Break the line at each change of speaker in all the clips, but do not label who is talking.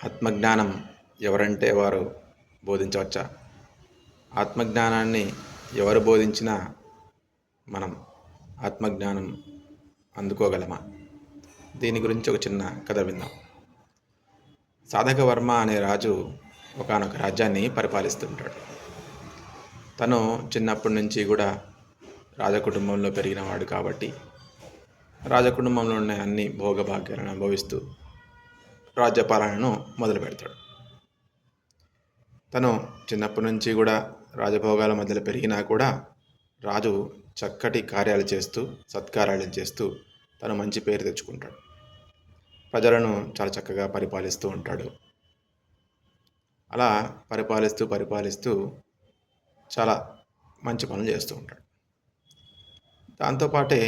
ఆత్మజ్ఞానం ఎవరంటే వారు బోధించవచ్చా? ఆత్మజ్ఞానాన్ని ఎవరు బోధించినా మనం ఆత్మజ్ఞానం అందుకోగలమా? దీని గురించి ఒక చిన్న కథ విందాం. సాధకవర్మ అనే రాజు ఒకానొక రాజ్యాన్ని పరిపాలిస్తుంటాడు. తను చిన్నప్పటి నుంచి కూడా రాజకుటుంబంలో పెరిగినవాడు కాబట్టి రాజకుటుంబంలో ఉన్న అన్ని భోగభాగ్యాలను అనుభవిస్తూ రాజ్యపాలనను మొదలు పెడతాడు. తను చిన్నప్పటి నుంచి కూడా రాజభోగాల మధ్యలో పెరిగినా కూడా రాజు చక్కటి కార్యాలు చేస్తూ సత్కార్యాలు చేస్తూ తను మంచి పేరు తెచ్చుకుంటాడు. ప్రజలను చాలా చక్కగా పరిపాలిస్తూ ఉంటాడు. అలా పరిపాలిస్తూ చాలా మంచి పనులు చేస్తూ ఉంటాడు. దాంతోపాటే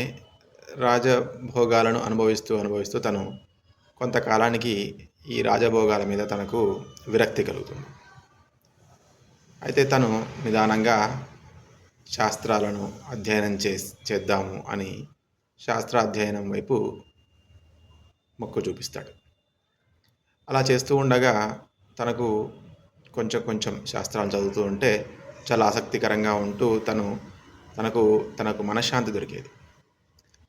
రాజభోగాలను అనుభవిస్తూ తను కొంతకాలానికి ఈ రాజభోగాల మీద తనకు విరక్తి కలుగుతుంది. అయితే తను నిదానంగా శాస్త్రాలను అధ్యయనం చేద్దాము అని శాస్త్రాధ్యయనం వైపు మొక్కు చూపిస్తాడు. అలా చేస్తూ ఉండగా తనకు కొంచెం శాస్త్రాలు చదువుతూ ఉంటే చాలా ఆసక్తికరంగా ఉంటూ తనకు మనశ్శాంతి దొరికేది.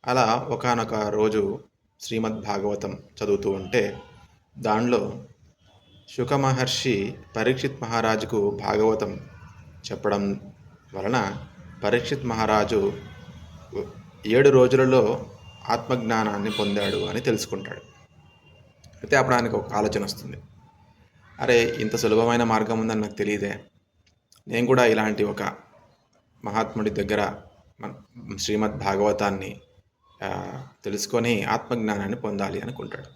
అలా ఒకానొక రోజు శ్రీమద్ భాగవతం చదువుతూ ఉంటే దానిలో శుక మహర్షి పరీక్షిత్ మహారాజుకు భాగవతం చెప్పడం వలన పరీక్షిత్ మహారాజు 7 రోజులలో ఆత్మజ్ఞానాన్ని పొందాడు అని తెలుసుకుంటాడు. అయితే అప్పుడు ఆయనకు ఒక ఆలోచన వస్తుంది. అరే, ఇంత సులభమైన మార్గం ఉందని నాకు తెలియదే, నేను కూడా ఇలాంటి ఒక మహాత్ముడి దగ్గర శ్రీమద్ భాగవతాన్ని తెలుసుకొని ఆత్మజ్ఞానాన్ని పొందాలి అనుకుంటాడు.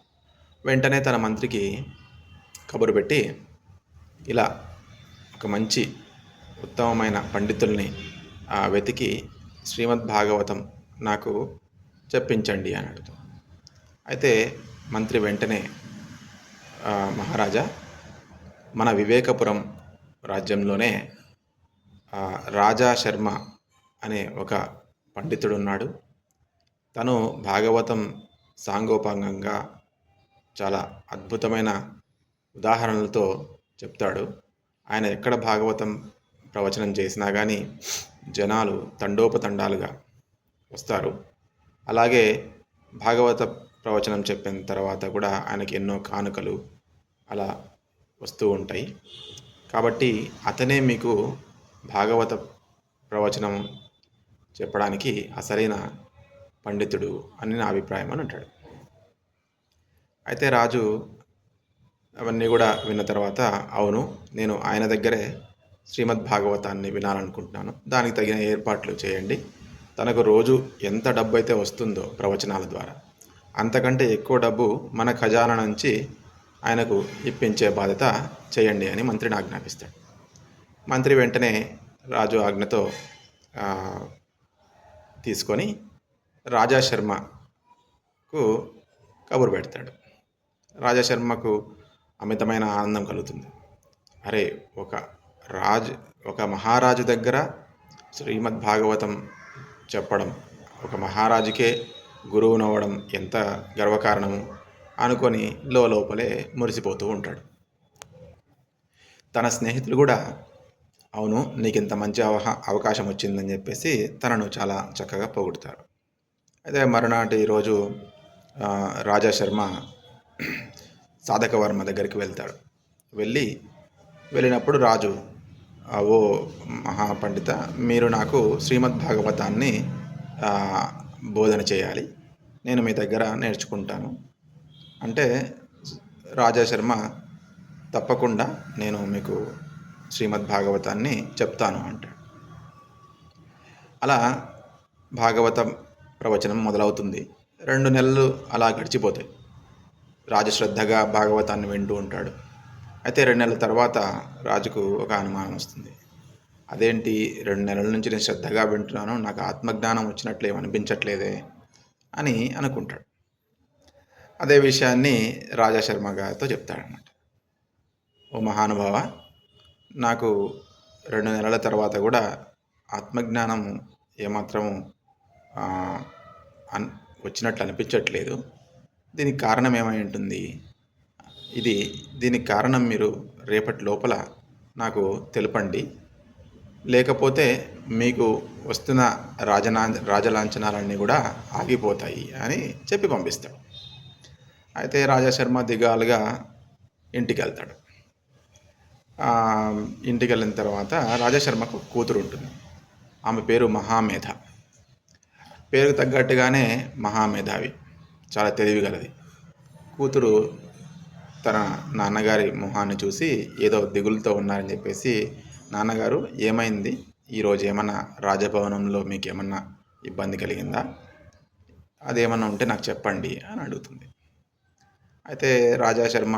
వెంటనే తన మంత్రికి కబురు పెట్టి ఇలా ఒక మంచి ఉత్తమమైన పండితుల్ని వెతికి శ్రీమద్ భాగవతం నాకు చెప్పించండి అని అడుగుతాడు. అయితే మంత్రి వెంటనే మహారాజా, మన వివేకపురం రాజ్యంలోనే రాజా శర్మ అనే ఒక పండితుడు ఉన్నాడు. తను భాగవతం సాంగోపాంగంగా చాలా అద్భుతమైన ఉదాహరణలతో చెప్తాడు. ఆయన ఎక్కడ భాగవతం ప్రవచనం చేసినా కానీ జనాలు తండోపతండాలుగా వస్తారు. అలాగే భాగవత ప్రవచనం చెప్పిన తర్వాత కూడా ఆయనకి ఎన్నో కానుకలు అలా వస్తూ ఉంటాయి. కాబట్టి అతనే మీకు భాగవత ప్రవచనం చెప్పడానికి అసలైన పండితుడు అని నా అభిప్రాయం అని అంటాడు. అయితే రాజు అవన్నీ కూడా విన్న తర్వాత, అవును, నేను ఆయన దగ్గరే శ్రీమద్ భాగవతాన్ని వినాలనుకుంటున్నాను, దానికి తగిన ఏర్పాట్లు చేయండి, తనకు రోజు ఎంత డబ్బు అయితే వస్తుందో ప్రవచనాల ద్వారా అంతకంటే ఎక్కువ డబ్బు మన ఖజానా నుంచి ఆయనకు ఇప్పించే బాధ్యత చేయండి అని మంత్రిని ఆజ్ఞాపిస్తాడు. మంత్రి వెంటనే రాజు ఆజ్ఞతో తీసుకొని రాజాశర్మకు కబురు పెడతాడు. రాజాశర్మకు అమితమైన ఆనందం కలుగుతుంది. అరే, ఒక మహారాజు దగ్గర శ్రీమద్ భాగవతం చెప్పడం, ఒక మహారాజుకే గురువునవ్వడం ఎంత గర్వకారణము అనుకొని లోపలే మురిసిపోతూ ఉంటాడు. తన స్నేహితులు కూడా, అవును, నీకు ఇంత మంచి అవకాశం వచ్చిందని చెప్పేసి తనను చాలా చక్కగా పొగుడుతారు. అయితే మరునాటి రోజు రాజాశర్మ సాధకవర్మ దగ్గరికి వెళ్తాడు. వెళ్ళినప్పుడు రాజు, ఓ మహాపండిత, మీరు నాకు శ్రీమద్ భాగవతాన్ని బోధన చేయాలి, నేను మీ దగ్గర నేర్చుకుంటాను అంటే రాజాశర్మ తప్పకుండా నేను మీకు శ్రీమద్ భాగవతాన్ని చెప్తాను అంటాడు. అలా భాగవతం ప్రవచనం మొదలవుతుంది. 2 నెలలు అలా గడిచిపోతాయి. రాజు శ్రద్ధగా భాగవతాన్ని వింటూ ఉంటాడు. అయితే 2 నెలల తర్వాత రాజుకు ఒక అనుమానం వస్తుంది. అదేంటి, 2 నెలల నుంచి నేను శ్రద్ధగా వింటున్నాను, నాకు ఆత్మజ్ఞానం వచ్చినట్లు ఏమనిపించట్లేదే అని అనుకుంటాడు. అదే విషయాన్ని రాజాశర్మ గారితో చెప్తాడనమాట. ఓ మహానుభావ, నాకు 2 నెలల తర్వాత కూడా ఆత్మజ్ఞానం ఏమాత్రము వచ్చినట్లు అనిపించట్లేదు, దీనికి కారణం ఏమై ఉంటుంది, దీనికి కారణం మీరు రేపటి లోపల నాకు తెలపండి, లేకపోతే మీకు వస్తున్న రాజలాంఛనాలన్నీ కూడా ఆగిపోతాయి అని చెప్పి పంపిస్తాడు. అయితే రాజాశర్మ దిగాలుగా ఇంటికి వెళ్తాడు. ఇంటికి వెళ్ళిన తర్వాత రాజాశర్మకు కూతురు ఉంటుంది. ఆమె పేరు మహామేధ. పేరుకు తగ్గట్టుగానే మహామేధావి, చాలా తెలివిగలది. కూతురు తన నాన్నగారి మొహాన్ని చూసి ఏదో దిగులుతో ఉన్నారని చెప్పేసి, నాన్నగారు ఏమైంది, ఈరోజు ఏమన్నా రాజభవనంలో మీకు ఏమన్నా ఇబ్బంది కలిగిందా, అదేమన్నా ఉంటే నాకు చెప్పండి అని అడుగుతుంది. అయితే రాజాశర్మ,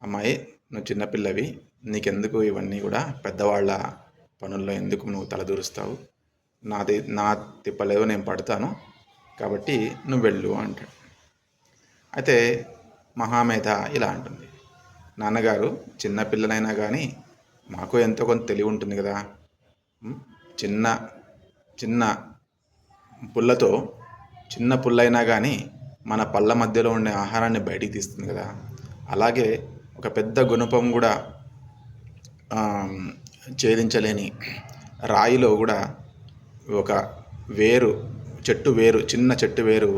అమ్మాయి నువ్వు చిన్నపిల్లవి, నీకెందుకు ఇవన్నీ కూడా, పెద్దవాళ్ళ పనుల్లో ఎందుకు నువ్వు తలదూరుస్తావు, నా తిప్పలేదో నేను పడతాను, కాబట్టి నువ్వు వెళ్ళు అంటాడు. అయితే మహామేధ ఇలా అంటుంది, నాన్నగారు చిన్నపిల్లనైనా కానీ మాకు ఎంతో కొంత తెలివి ఉంటుంది కదా, చిన్న చిన్న పుల్లతో, చిన్న పుల్లైనా కానీ మన పళ్ళ మధ్యలో ఉండే ఆహారాన్ని బయటికి తీస్తుంది కదా, అలాగే ఒక పెద్ద గుణపం కూడా ఛేదించలేని రాయిలో కూడా ఒక చిన్న చెట్టు వేరు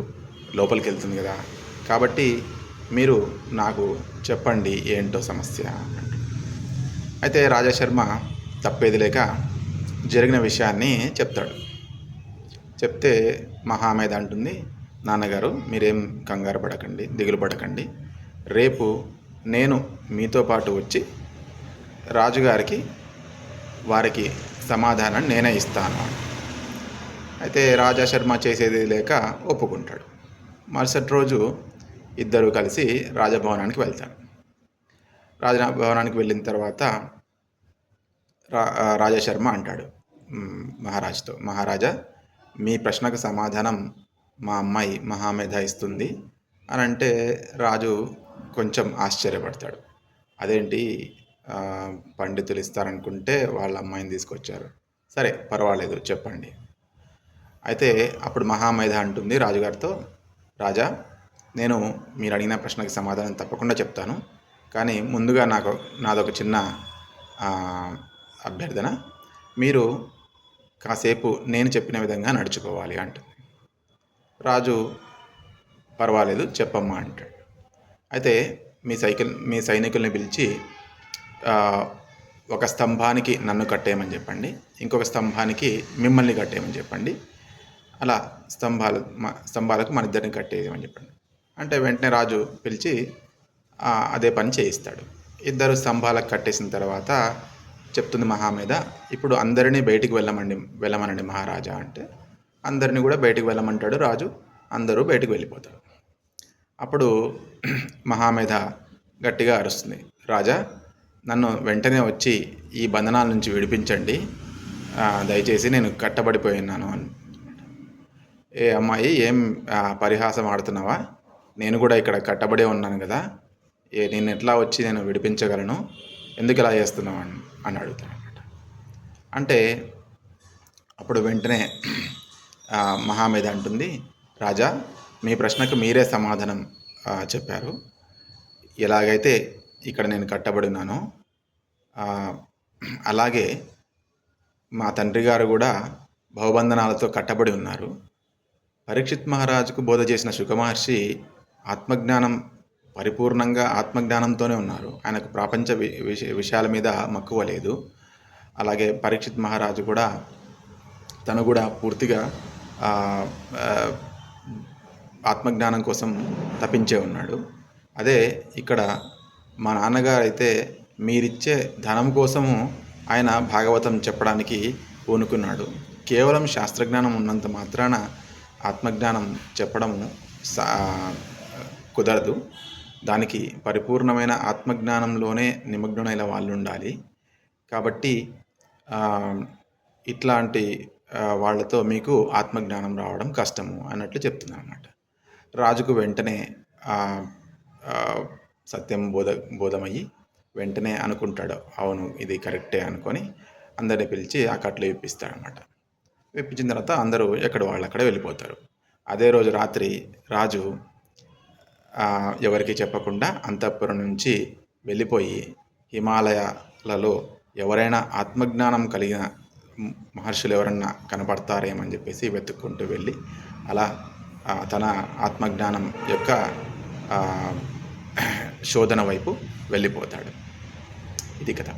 లోపలికి వెళ్తుంది కదా, కాబట్టి మీరు నాకు చెప్పండి ఏంటో సమస్య. అయితే రాజాశర్మ తప్పేది లేక జరిగిన విషయాన్ని చెప్తాడు. చెప్తే మహామేధ అంటుంది, నాన్నగారు మీరేం కంగారు పడకండి, దిగులు పడకండి, రేపు నేను మీతో పాటు వచ్చి రాజుగారికి వారికి సమాధానం నేనే ఇస్తాను. అయితే రాజాశర్మ చేసేది లేక ఒప్పుకుంటాడు. మరుసటి రోజు ఇద్దరు కలిసి రాజభవనానికి వెళ్తారు. రాజభవనానికి వెళ్ళిన తర్వాత రాజాశర్మ అంటాడు మహారాజుతో, మహారాజా మీ ప్రశ్నకు సమాధానం మా అమ్మాయి మహామేధ ఇస్తుంది అని అంటే, రాజు కొంచెం ఆశ్చర్యపడతాడు. అదేంటి, పండితులు ఇస్తారనుకుంటే వాళ్ళ అమ్మాయిని తీసుకొచ్చారు, సరే పర్వాలేదు చెప్పండి. అయితే అప్పుడు మహామేధ అంటుంది రాజుగారితో, రాజా నేను మీరు అడిగిన ప్రశ్నకి సమాధానం తప్పకుండా చెప్తాను, కానీ ముందుగా నాదొక చిన్న అభ్యర్థన, మీరు కాసేపు నేను చెప్పిన విధంగా నడుచుకోవాలి అంటుంది. రాజు పర్వాలేదు చెప్పమ్మా అంటాడు. అయితే మీ సైనికుల్ని పిలిచి ఒక స్తంభానికి నన్ను కట్టేయమని చెప్పండి, ఇంకొక స్తంభానికి మిమ్మల్ని కట్టేయమని చెప్పండి, అలా స్తంభాలకు మన ఇద్దరిని కట్టేయమని చెప్పండి అంటే వెంటనే రాజు పిలిచి అదే పని చేయిస్తాడు. ఇద్దరు స్తంభాలకు కట్టేసిన తర్వాత చెప్తుంది మహామేధ, ఇప్పుడు అందరినీ బయటికి వెళ్ళమనండి మహారాజా అంటే, అందరినీ కూడా బయటికి వెళ్ళమంటాడు రాజు. అందరూ బయటికి వెళ్ళిపోతారు. అప్పుడు మహామేధ గట్టిగా అరుస్తుంది, రాజా నన్ను వెంటనే వచ్చి ఈ బంధనాల నుంచి విడిపించండి, దయచేసి నేను కట్టబడిపోయినాను అని. ఏ అమ్మాయి, ఏం పరిహాసం ఆడుతున్నావా, నేను కూడా ఇక్కడ కట్టబడే ఉన్నాను కదా, నేను ఎట్లా వచ్చి నేను విడిపించగలను, ఎందుకు ఇలా చేస్తున్నావు అని అడుగుతాను అనమాట. అంటే అప్పుడు వెంటనే మహామేధ అంటుంది, రాజా మీ ప్రశ్నకు మీరే సమాధానం చెప్పారు, ఎలాగైతే ఇక్కడ నేను కట్టబడి ఉన్నానో అలాగే మా తండ్రి గారు కూడా భవబంధనాలతో కట్టబడి ఉన్నారు. పరీక్షిత్ మహారాజుకు బోధ చేసిన శుక మహర్షి పరిపూర్ణంగా ఆత్మజ్ఞానంతోనే ఉన్నారు. ఆయనకు ప్రపంచ విషయాల మీద మక్కువ లేదు. అలాగే పరీక్షిత్ మహారాజు కూడా తను కూడా పూర్తిగా ఆత్మజ్ఞానం కోసం తపించే ఉన్నాడు. అదే ఇక్కడ మా నాన్నగారు అయితే మీరిచ్చే ధనం కోసము ఆయన భాగవతం చెప్పడానికి పూనుకున్నాడు. కేవలం శాస్త్రజ్ఞానం ఉన్నంత మాత్రాన ఆత్మజ్ఞానం చెప్పడము కుదరదు. దానికి పరిపూర్ణమైన ఆత్మజ్ఞానంలోనే నిమగ్నులైన వాళ్ళు ఉండాలి. కాబట్టి ఇట్లాంటి వాళ్ళతో మీకు ఆత్మజ్ఞానం రావడం కష్టము అన్నట్లు చెప్తున్నాను అన్నమాట. రాజుకు వెంటనే సత్యం బోధమయ్యి వెంటనే అనుకుంటాడు, అవును ఇది కరెక్టే అనుకొని అందరిని పిలిచి ఆ కట్లు విప్పిస్తాడనమాట. విప్పించిన తర్వాత అందరూ ఎక్కడ వాళ్ళు అక్కడ వెళ్ళిపోతారు. అదే రోజు రాత్రి రాజు ఎవరికి చెప్పకుండా అంతఃపురం నుంచి వెళ్ళిపోయి హిమాలయాలలో ఎవరైనా ఆత్మజ్ఞానం కలిగిన మహర్షులు ఎవరన్నా కనపడతారేమని చెప్పేసి వెతుక్కుంటూ వెళ్ళి అలా తన ఆత్మజ్ఞానం యొక్క శోధన వైపు వెళ్ళిపోతాడు. ఇది కథ.